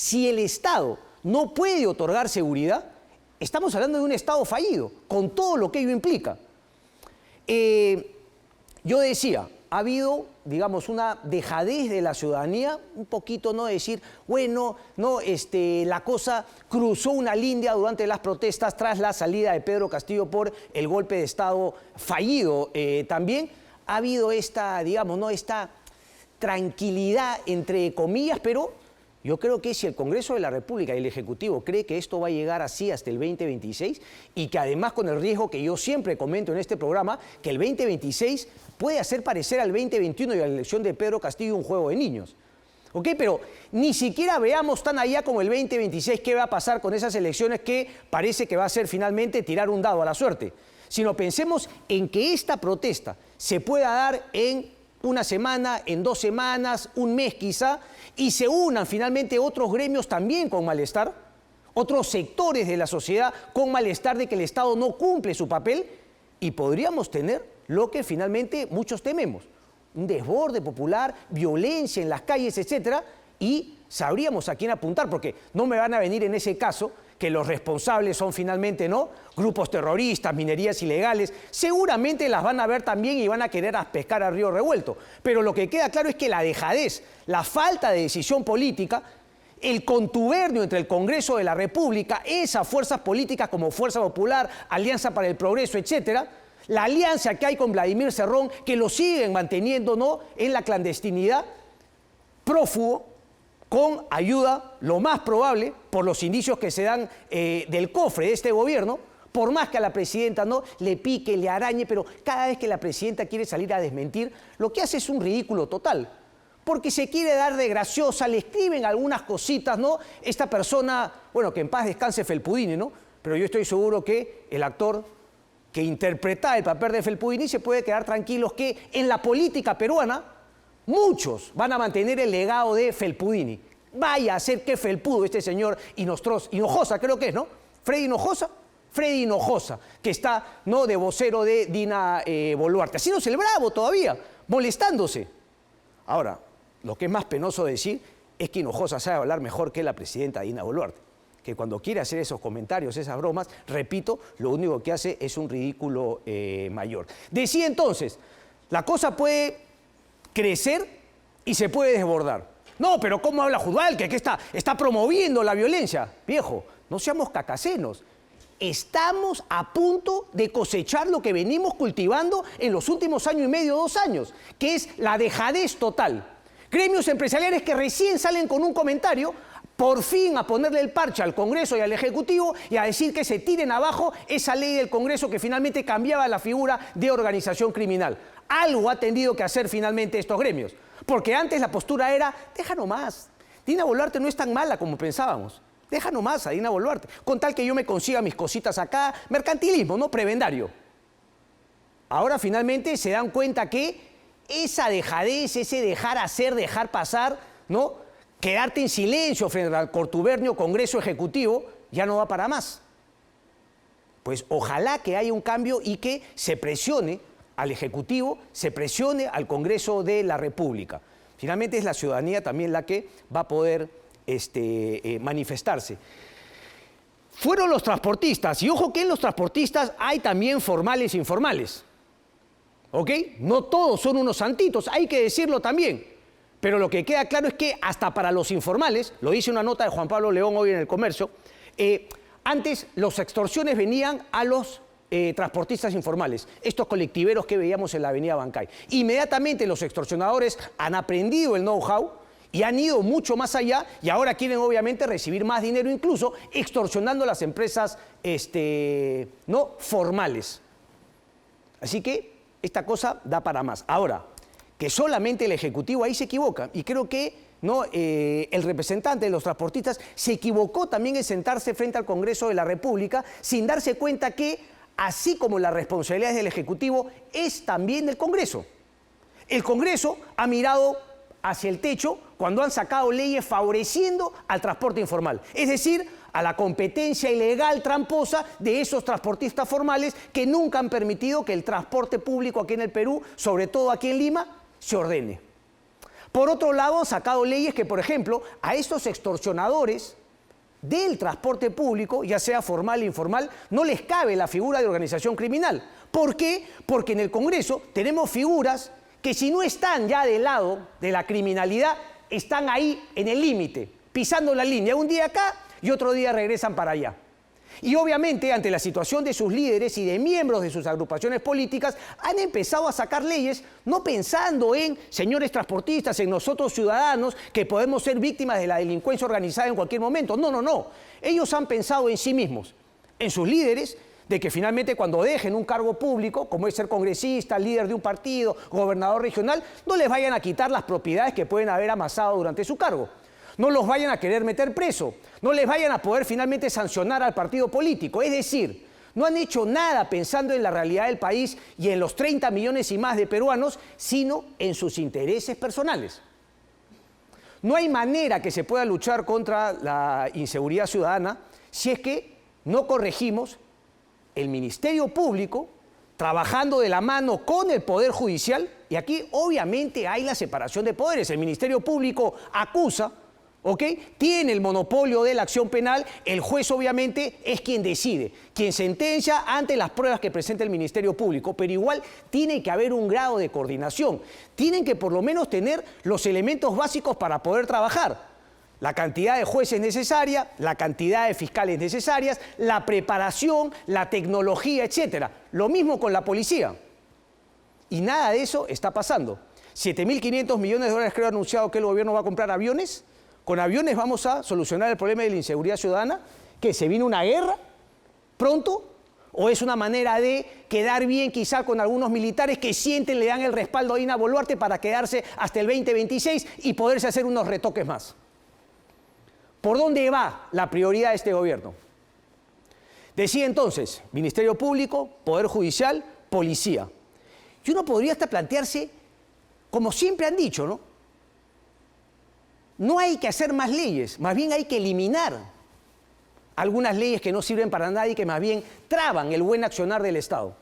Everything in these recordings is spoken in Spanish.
Si el Estado no puede otorgar seguridad, estamos hablando de un Estado fallido, con todo lo que ello implica. Yo decía, ha habido, digamos, una dejadez de la ciudadanía, un poquito, ¿no? Decir, bueno, no, la cosa cruzó una línea durante las protestas tras la salida de Pedro Castillo por el golpe de Estado fallido. También ha habido esta, digamos, ¿no? Esta tranquilidad, entre comillas, pero yo creo que si el Congreso de la República y el Ejecutivo cree que esto va a llegar así hasta el 2026 y que además con el riesgo que yo siempre comento en este programa, que el 2026 puede hacer parecer al 2021 y a la elección de Pedro Castillo un juego de niños. ¿Ok? Pero ni siquiera veamos tan allá como el 2026 qué va a pasar con esas elecciones que parece que va a ser finalmente tirar un dado a la suerte, sino pensemos en que esta protesta se pueda dar en una semana, en 2 semanas, un mes quizá, y se unan finalmente otros gremios también con malestar, otros sectores de la sociedad con malestar de que el Estado no cumple su papel, y podríamos tener lo que finalmente muchos tememos, un desborde popular, violencia en las calles, etcétera, y sabríamos a quién apuntar, porque no me van a venir en ese caso que los responsables son finalmente, ¿no?, grupos terroristas, minerías ilegales. Seguramente las van a ver también y van a querer pescar a río revuelto. Pero lo que queda claro es que la dejadez, la falta de decisión política, el contubernio entre el Congreso de la República, esas fuerzas políticas como Fuerza Popular, Alianza para el Progreso, etcétera, la alianza que hay con Vladimir Cerrón, que lo siguen manteniendo, ¿no?, en la clandestinidad, prófugo, con ayuda, lo más probable, por los indicios que se dan del cofre de este gobierno, por más que a la presidenta no le pique, le arañe, pero cada vez que la presidenta quiere salir a desmentir, lo que hace es un ridículo total. Porque se quiere dar de graciosa, le escriben algunas cositas, ¿no? Esta persona, bueno, que en paz descanse Felpudini, ¿no? Pero yo estoy seguro que el actor que interpreta el papel de Felpudini se puede quedar tranquilos que en la política peruana muchos van a mantener el legado de Felpudini. Vaya a ser que felpudo este señor Hinojosa, creo que es, ¿no? Freddy Hinojosa, que está, ¿no?, de vocero de Dina Boluarte. Haciéndose el bravo todavía, molestándose. Ahora, lo que es más penoso decir es que Hinojosa sabe hablar mejor que la presidenta Dina Boluarte, que cuando quiere hacer esos comentarios, esas bromas, repito, lo único que hace es un ridículo mayor. Decía entonces, la cosa puede crecer y se puede desbordar. No, pero ¿cómo habla Judval? Que está promoviendo la violencia. Viejo, no seamos cacasenos. Estamos a punto de cosechar lo que venimos cultivando en los últimos año y medio, 2 años, que es la dejadez total. Gremios empresariales que recién salen con un comentario, por fin a ponerle el parche al Congreso y al Ejecutivo y a decir que se tiren abajo esa ley del Congreso que finalmente cambiaba la figura de organización criminal. Algo ha tenido que hacer finalmente estos gremios, porque antes la postura era, deja nomás, Dina Boluarte no es tan mala como pensábamos, deja nomás a Dina Boluarte, con tal que yo me consiga mis cositas acá, mercantilismo, ¿no?, prebendario. Ahora finalmente se dan cuenta que esa dejadez, ese dejar hacer, dejar pasar, ¿no?, quedarte en silencio frente al contubernio Congreso Ejecutivo, ya no va para más. Pues ojalá que haya un cambio y que se presione al Ejecutivo, se presione al Congreso de la República. Finalmente es la ciudadanía también la que va a poder manifestarse. Fueron los transportistas, y ojo que en los transportistas hay también formales e informales. ¿Ok? No todos son unos santitos, hay que decirlo también. Pero lo que queda claro es que hasta para los informales, lo dice una nota de Juan Pablo León hoy en El Comercio, antes las extorsiones venían a los transportistas informales, estos colectiveros que veíamos en la avenida Bancay. Inmediatamente los extorsionadores han aprendido el know-how y han ido mucho más allá y ahora quieren obviamente recibir más dinero, incluso extorsionando a las empresas no formales. Así que esta cosa da para más. Ahora, que solamente el Ejecutivo ahí se equivoca y creo que ¿no? El representante de los transportistas se equivocó también en sentarse frente al Congreso de la República sin darse cuenta que así como la responsabilidad del Ejecutivo es también del Congreso. El Congreso ha mirado hacia el techo cuando han sacado leyes favoreciendo al transporte informal, es decir, a la competencia ilegal, tramposa de esos transportistas formales que nunca han permitido que el transporte público aquí en el Perú, sobre todo aquí en Lima, se ordene. Por otro lado, han sacado leyes que, por ejemplo, a estos extorsionadores del transporte público, ya sea formal o informal, no les cabe la figura de organización criminal. ¿Por qué? Porque en el Congreso tenemos figuras que, si no están ya del lado de la criminalidad, están ahí en el límite, pisando la línea, un día acá y otro día regresan para allá. Y obviamente, ante la situación de sus líderes y de miembros de sus agrupaciones políticas, han empezado a sacar leyes no pensando en señores transportistas, en nosotros ciudadanos, que podemos ser víctimas de la delincuencia organizada en cualquier momento. No, no, no. Ellos han pensado en sí mismos, en sus líderes, de que finalmente cuando dejen un cargo público, como es ser congresista, líder de un partido, gobernador regional, no les vayan a quitar las propiedades que pueden haber amasado durante su cargo. No los vayan a querer meter preso, no les vayan a poder finalmente sancionar al partido político. Es decir, no han hecho nada pensando en la realidad del país y en los 30 millones y más de peruanos, sino en sus intereses personales. No hay manera que se pueda luchar contra la inseguridad ciudadana si es que no corregimos el Ministerio Público trabajando de la mano con el Poder Judicial, y aquí obviamente hay la separación de poderes. El Ministerio Público acusa, ¿ok? Tiene el monopolio de la acción penal, el juez obviamente es quien decide, quien sentencia ante las pruebas que presenta el Ministerio Público, pero igual tiene que haber un grado de coordinación, tienen que por lo menos tener los elementos básicos para poder trabajar. La cantidad de jueces necesaria, la cantidad de fiscales necesarias, la preparación, la tecnología, etc. Lo mismo con la policía. Y nada de eso está pasando. 7.500 millones de dólares creo anunciado que el gobierno va a comprar aviones. Con aviones vamos a solucionar el problema de la inseguridad ciudadana. ¿Que se viene una guerra pronto? ¿O es una manera de quedar bien quizá con algunos militares que sienten, le dan el respaldo a Dina Boluarte para quedarse hasta el 2026 y poderse hacer unos retoques más? ¿Por dónde va la prioridad de este gobierno? Decía entonces, Ministerio Público, Poder Judicial, Policía. Y uno podría hasta plantearse, como siempre han dicho, ¿no? No hay que hacer más leyes, más bien hay que eliminar algunas leyes que no sirven para nada y que más bien traban el buen accionar del Estado.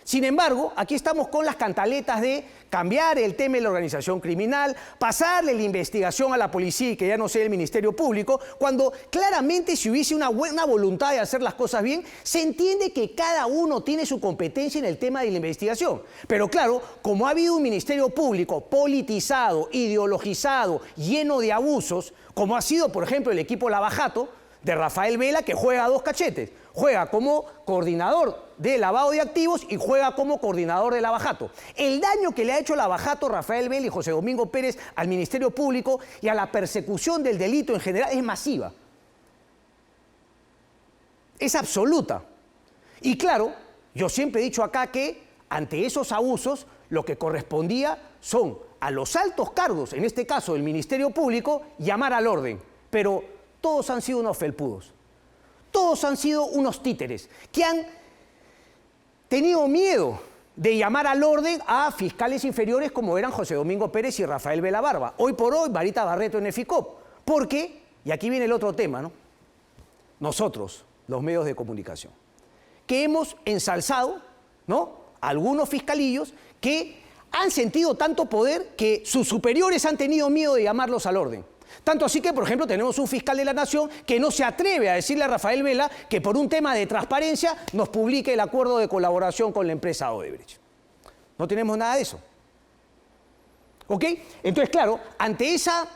Sin embargo, aquí estamos con las cantaletas de cambiar el tema de la organización criminal, pasarle la investigación a la policía y que ya no sea el Ministerio Público, cuando claramente si hubiese una buena voluntad de hacer las cosas bien, se entiende que cada uno tiene su competencia en el tema de la investigación. Pero claro, como ha habido un Ministerio Público politizado, ideologizado, lleno de abusos, como ha sido, por ejemplo, el equipo Lava Jato, de Rafael Vela, que juega a dos cachetes. Juega como coordinador de lavado de activos y juega como coordinador de Lava Jato. El daño que le ha hecho Lava Jato, Rafael Vela y José Domingo Pérez al Ministerio Público y a la persecución del delito en general es masiva. Es absoluta. Y claro, yo siempre he dicho acá que ante esos abusos lo que correspondía son a los altos cargos, en este caso del Ministerio Público, llamar al orden. Pero todos han sido unos felpudos, todos han sido unos títeres que han tenido miedo de llamar al orden a fiscales inferiores como eran José Domingo Pérez y Rafael Vela Barba. Hoy por hoy, Marita Barreto en EFICOP. Porque, y aquí viene el otro tema, ¿no? Nosotros, los medios de comunicación, que hemos ensalzado, ¿no?, algunos fiscalillos que han sentido tanto poder que sus superiores han tenido miedo de llamarlos al orden. Tanto así que, por ejemplo, tenemos un fiscal de la Nación que no se atreve a decirle a Rafael Vela que por un tema de transparencia nos publique el acuerdo de colaboración con la empresa Odebrecht. No tenemos nada de eso. ¿Ok? Entonces, claro, ante esa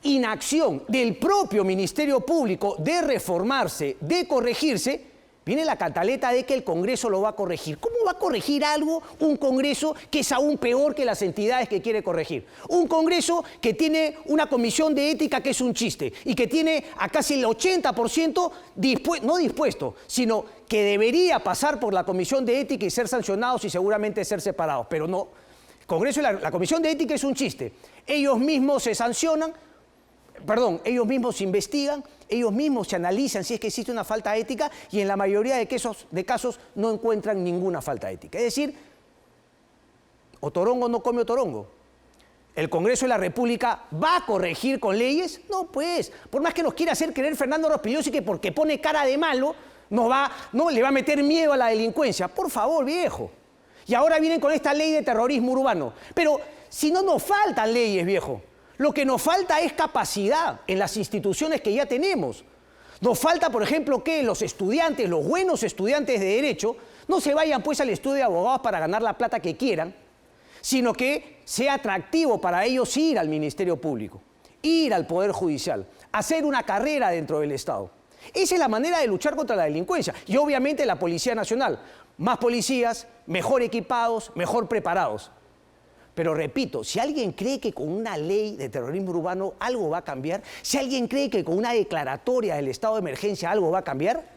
inacción del propio Ministerio Público de reformarse, de corregirse, viene la cantaleta de que el Congreso lo va a corregir. ¿Cómo va a corregir algo un Congreso que es aún peor que las entidades que quiere corregir? Un Congreso que tiene una comisión de ética que es un chiste y que tiene a casi el 80% no dispuesto, sino que debería pasar por la comisión de ética y ser sancionados y seguramente ser separados. Pero no. El Congreso y la comisión de ética es un chiste. Ellos mismos se sancionan, ellos mismos investigan, ellos mismos se analizan si es que existe una falta ética y en la mayoría de casos no encuentran ninguna falta ética. Es decir, otorongo no come otorongo. ¿El Congreso de la República va a corregir con leyes? No, pues, por más que nos quiera hacer creer Fernando Rospigliosi que porque pone cara de malo no le va a meter miedo a la delincuencia. Por favor, viejo. Y ahora vienen con esta ley de terrorismo urbano. Pero si no nos faltan leyes, viejo. Lo que nos falta es capacidad en las instituciones que ya tenemos. Nos falta, por ejemplo, que los estudiantes, los buenos estudiantes de Derecho, no se vayan pues al estudio de abogados para ganar la plata que quieran, sino que sea atractivo para ellos ir al Ministerio Público, ir al Poder Judicial, hacer una carrera dentro del Estado. Esa es la manera de luchar contra la delincuencia. Y obviamente la Policía Nacional, más policías, mejor equipados, mejor preparados. Pero repito, si alguien cree que con una ley de terrorismo urbano algo va a cambiar, si alguien cree que con una declaratoria del estado de emergencia algo va a cambiar,